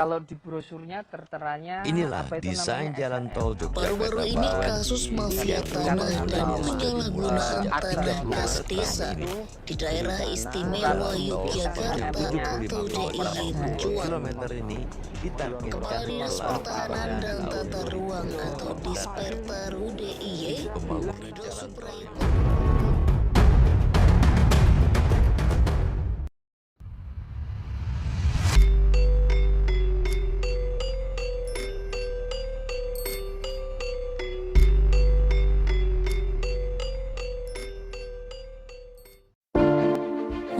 Kalau di brosurnya terteranya Inilah apa itu desain namanya jalan SNM. tol Yogyakarta Baru-baru ini Barat kasus mafia tanah dan penyalahgunaan tanah kas desa di daerah istimewa Yogyakarta atau DIY mencuat. kilometer ini ditargetkan Kepala Dinas Pertahanan dan Tata Ruang atau Dispertaru DIY, Rido Suprayitno.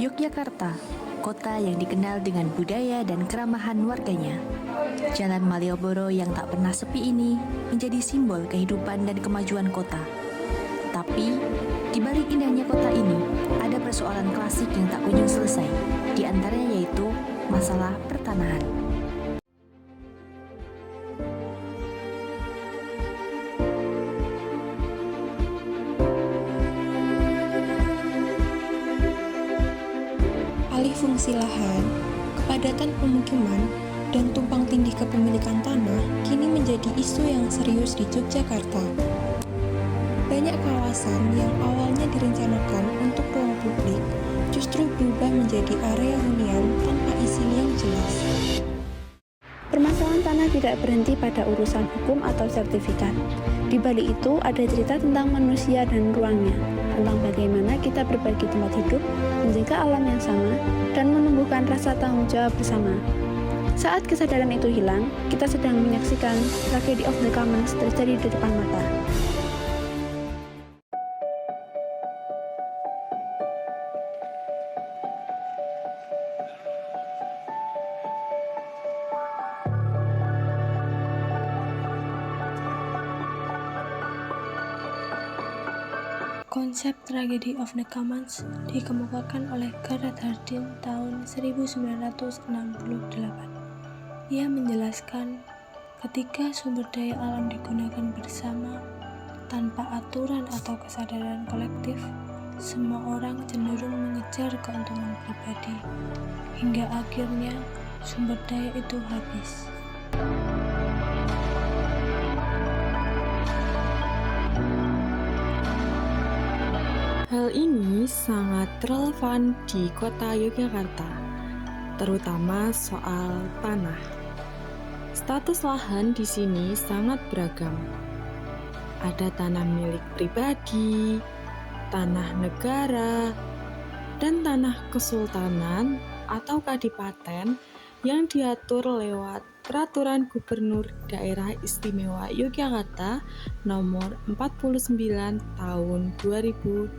Yogyakarta, kota yang dikenal dengan budaya dan keramahan warganya. Jalan Malioboro yang tak pernah sepi ini menjadi simbol kehidupan dan kemajuan kota. Tapi, di balik indahnya kota ini, ada persoalan klasik yang tak kunjung selesai, di antaranya yaitu masalah pertanahan. Alih fungsi lahan, kepadatan pemukiman, dan tumpang tindih kepemilikan tanah kini menjadi isu yang serius di Yogyakarta. Banyak kawasan yang awalnya direncanakan untuk ruang publik justru berubah menjadi area hunian tanpa izin yang jelas. Permasalahan tanah tidak berhenti pada urusan hukum atau sertifikat. Di balik itu ada cerita tentang manusia dan ruangnya, tentang bagaimana kita berbagi tempat hidup, menjaga alam yang sama, dan menumbuhkan rasa tanggung jawab bersama. Saat kesadaran itu hilang, kita sedang menyaksikan tragedy of the commons terjadi di depan mata. Konsep Tragedy of the Commons dikemukakan oleh Gareth Hardin tahun 1968. Ia menjelaskan ketika sumber daya alam digunakan bersama tanpa aturan atau kesadaran kolektif, semua orang cenderung mengejar keuntungan pribadi hingga akhirnya sumber daya itu habis. Hal ini sangat relevan di kota Yogyakarta, terutama soal tanah. Status lahan di sini sangat beragam. Ada tanah milik pribadi, tanah negara, dan tanah kesultanan atau kadipaten yang diatur lewat Peraturan Gubernur Daerah Istimewa Yogyakarta Nomor 49 Tahun 2018.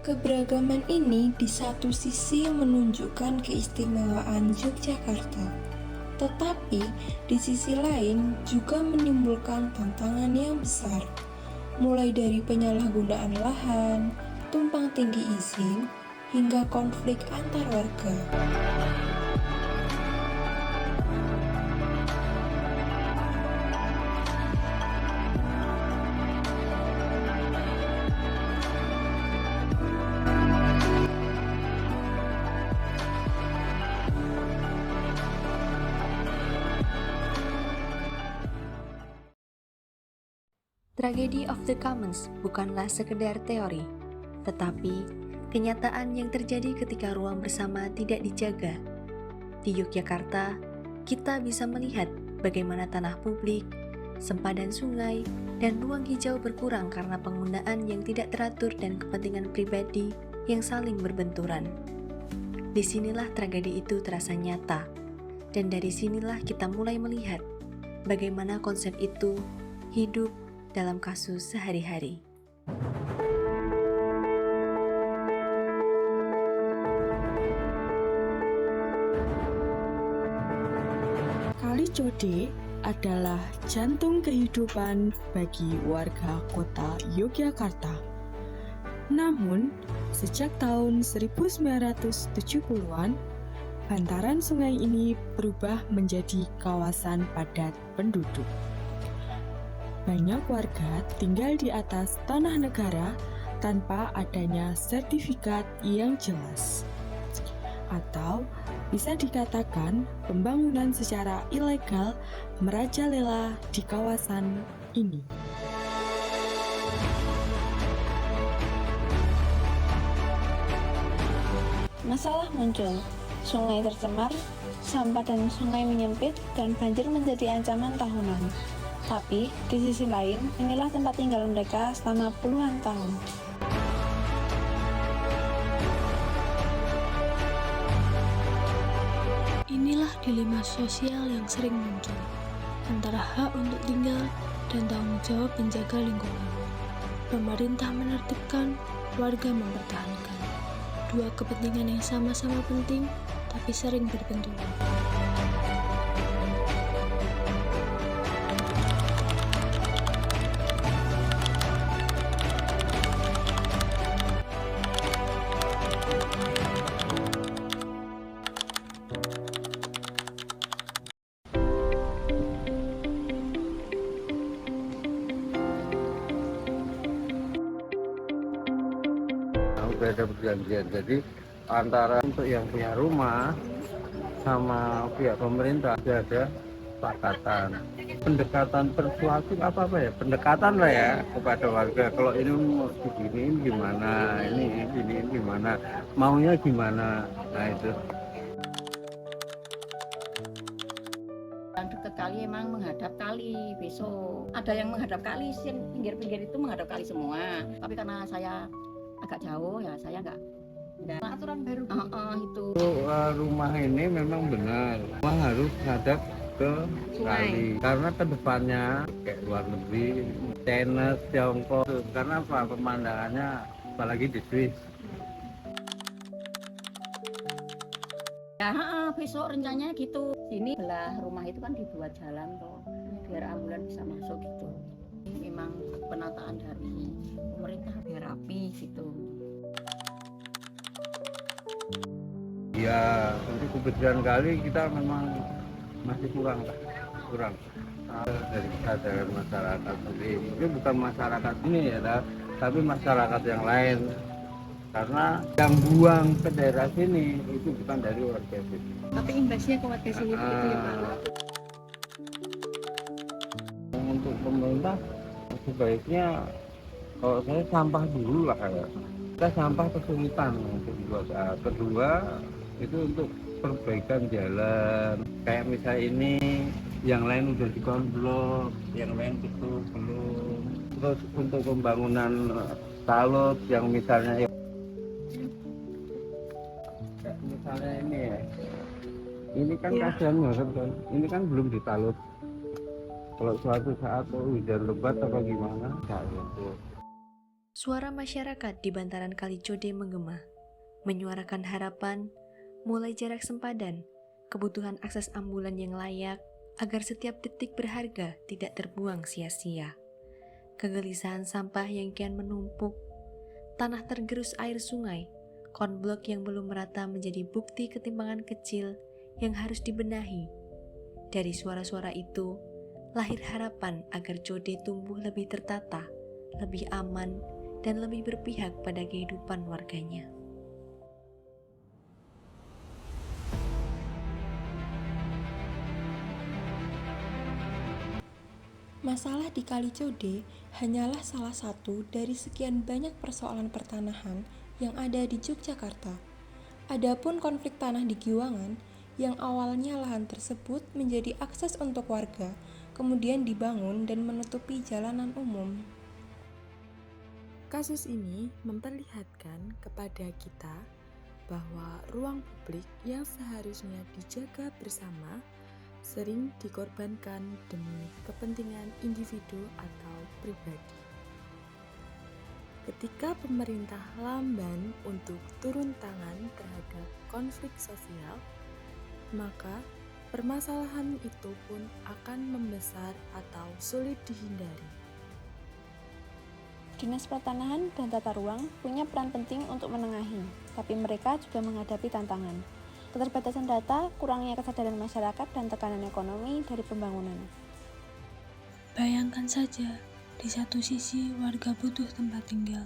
Keberagaman ini di satu sisi menunjukkan keistimewaan Yogyakarta, tetapi di sisi lain juga menimbulkan tantangan yang besar, mulai dari penyalahgunaan lahan, tumpang tindih izin, hingga konflik antar warga. Tragedy of the Commons bukanlah sekedar teori, tetapi kenyataan yang terjadi ketika ruang bersama tidak dijaga. Di Yogyakarta, kita bisa melihat bagaimana tanah publik, sempadan sungai, dan ruang hijau berkurang karena penggunaan yang tidak teratur dan kepentingan pribadi yang saling berbenturan. Disinilah tragedi itu terasa nyata, dan dari sinilah kita mulai melihat bagaimana konsep itu hidup dalam kasus sehari-hari. Kali Code adalah jantung kehidupan bagi warga kota Yogyakarta. Namun, sejak tahun 1970-an, bantaran sungai ini berubah menjadi kawasan padat penduduk. banyak warga tinggal di atas tanah negara tanpa adanya sertifikat yang jelas. Atau bisa dikatakan pembangunan secara ilegal merajalela di kawasan ini. Masalah muncul, sungai tercemar, sampah dan sungai menyempit, dan banjir menjadi ancaman tahunan. Tapi, di sisi lain, inilah tempat tinggal mereka selama puluhan tahun. Inilah dilema sosial yang sering muncul antara hak untuk tinggal dan tanggung jawab menjaga lingkungan. Pemerintah menertibkan, warga mempertahankan. Dua kepentingan yang sama-sama penting, tapi sering berbenturan. Udah ada perjanjian, jadi antara untuk yang punya rumah sama pihak pemerintah ada kesepakatan, pendekatan persuasif apa ya, pendekatan lah ya kepada warga. Kalau ini mau begini gimana, ini gimana, maunya gimana, nah itu. Yang dekat kali emang menghadap kali, besok ada yang menghadap kali, pinggir-pinggir itu menghadap kali semua. Tapi karena saya agak jauh ya, saya nggak aturan baru. Itu Rumah ini memang benar, rumah harus hadap ke kali, karena kedepannya kayak luar negeri, China, Tiongkok, karena apa, pemandangannya apalagi di Swiss. ya besok rencananya gitu. Sini belah rumah itu kan dibuat jalan toh, biar ambulan bisa masuk gitu. Memang penataan dari pemerintah biar rapi gitu. Ya, untuk kebetulan kali kita memang masih kurang dari kesadaran masyarakat sendiri. Mungkin bukan masyarakat ini ya, tapi masyarakat yang lain. Karena yang buang ke daerah sini itu bukan dari warga sini. Tapi imbasnya ke warga sini itu ya Pak. Untuk pemerintah sebaiknya, kalau saya sampah dulu lah ya. Kita sampah kesulitan untuk dibuat. Kedua itu untuk perbaikan jalan, kayak misalnya ini yang lain udah dikonblok, yang lain itu belum. Terus untuk pembangunan talut yang misalnya kayak misalnya ini ya, ini kan kasihan banget kan, ini kan belum ditalut. Kalau suatu saat hujan lebat apa gimana, Suara masyarakat di bantaran Kali Code menggema, menyuarakan harapan, mulai jarak sempadan, kebutuhan akses ambulan yang layak, agar setiap detik berharga tidak terbuang sia-sia. Kegelisahan sampah yang kian menumpuk, tanah tergerus air sungai, konblok yang belum merata menjadi bukti ketimpangan kecil yang harus dibenahi. Dari suara-suara itu, lahir harapan agar Code tumbuh lebih tertata, lebih aman, dan lebih berpihak pada kehidupan warganya. Masalah di Kali Code hanyalah salah satu dari sekian banyak persoalan pertanahan yang ada di Yogyakarta. Adapun konflik tanah di Giwangan yang awalnya lahan tersebut menjadi akses untuk warga, kemudian dibangun dan menutupi jalanan umum. Kasus ini memperlihatkan kepada kita bahwa ruang publik yang seharusnya dijaga bersama sering dikorbankan demi kepentingan individu atau pribadi. Ketika pemerintah lamban untuk turun tangan terhadap konflik sosial, maka permasalahan itu pun akan membesar atau sulit dihindari. Dinas Pertanahan dan Tata Ruang punya peran penting untuk menengahi, tapi mereka juga menghadapi tantangan. Keterbatasan data, kurangnya kesadaran masyarakat, dan tekanan ekonomi dari pembangunan. Bayangkan saja, di satu sisi warga butuh tempat tinggal,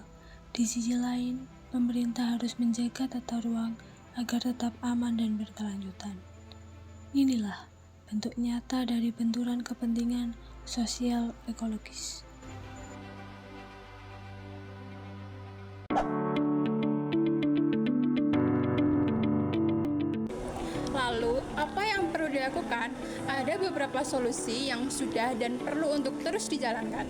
di sisi lain pemerintah harus menjaga tata ruang agar tetap aman dan berkelanjutan. Inilah bentuk nyata dari benturan kepentingan sosial ekologis. Lalu, apa yang perlu dilakukan? Ada beberapa solusi yang sudah dan perlu untuk terus dijalankan.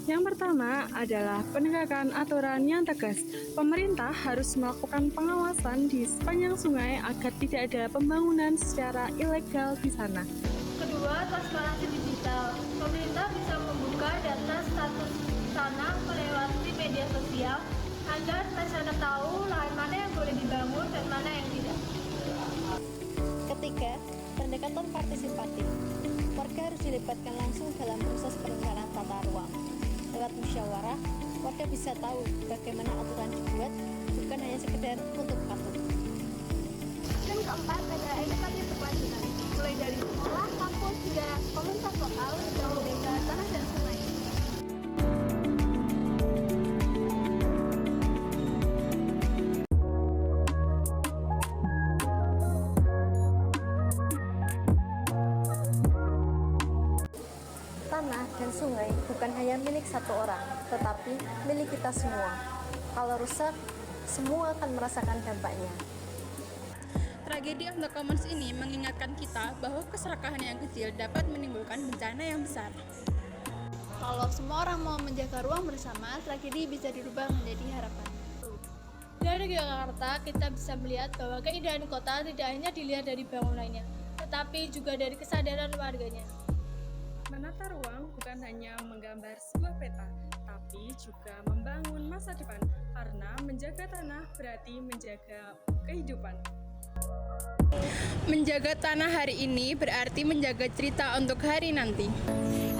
Yang pertama adalah penegakan aturan yang tegas. Pemerintah harus melakukan pengawasan di sepanjang sungai agar tidak ada pembangunan secara ilegal di sana. Kedua, transparansi digital. Pemerintah bisa membuka data status tanah melewati media sosial agar masyarakat tahu lahan mana yang boleh dibangun dan mana yang tidak. Ketiga, pendekatan partisipatif. Warga harus dilibatkan langsung dalam proses perencanaan tata ruang. Lewat musyawarah, warga bisa tahu bagaimana aturan dibuat, bukan hanya sekedar untuk patuh. Dan keempat, ada edukasi berkelanjutan, mulai dari sekolah, kampus, hingga komunitas lokal dalam menjaga tanah dan sungai. Tanah dan sungai bukan hanya milik satu orang, tetapi milik kita semua. Kalau rusak, semua akan merasakan dampaknya. Tragedi of the Commons ini mengingatkan kita bahwa keserakahan yang kecil dapat menimbulkan bencana yang besar. Kalau semua orang mau menjaga ruang bersama, tragedi bisa dirubah menjadi harapan. Dari Yogyakarta, kita bisa melihat bahwa keindahan kota tidak hanya dilihat dari bangunannya, tetapi juga dari kesadaran warganya. Menata ruang bukan hanya menggambar sebuah peta, tapi juga membangun masa depan, karena menjaga tanah berarti menjaga kehidupan. Menjaga tanah hari ini berarti menjaga cerita untuk hari nanti.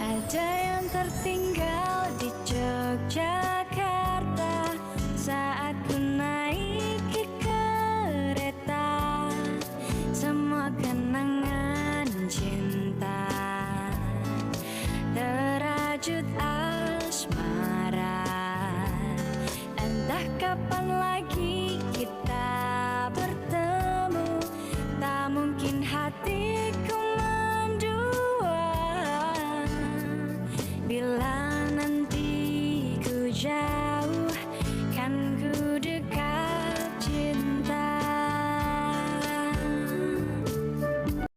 Ada yang tertinggal di Yogyakarta saat ku naiki kereta, semua kenangan cinta terajut asmara. Entah kapan lagi kita bertemu, tak mungkin hatiku mendua bila nanti ku jatuh.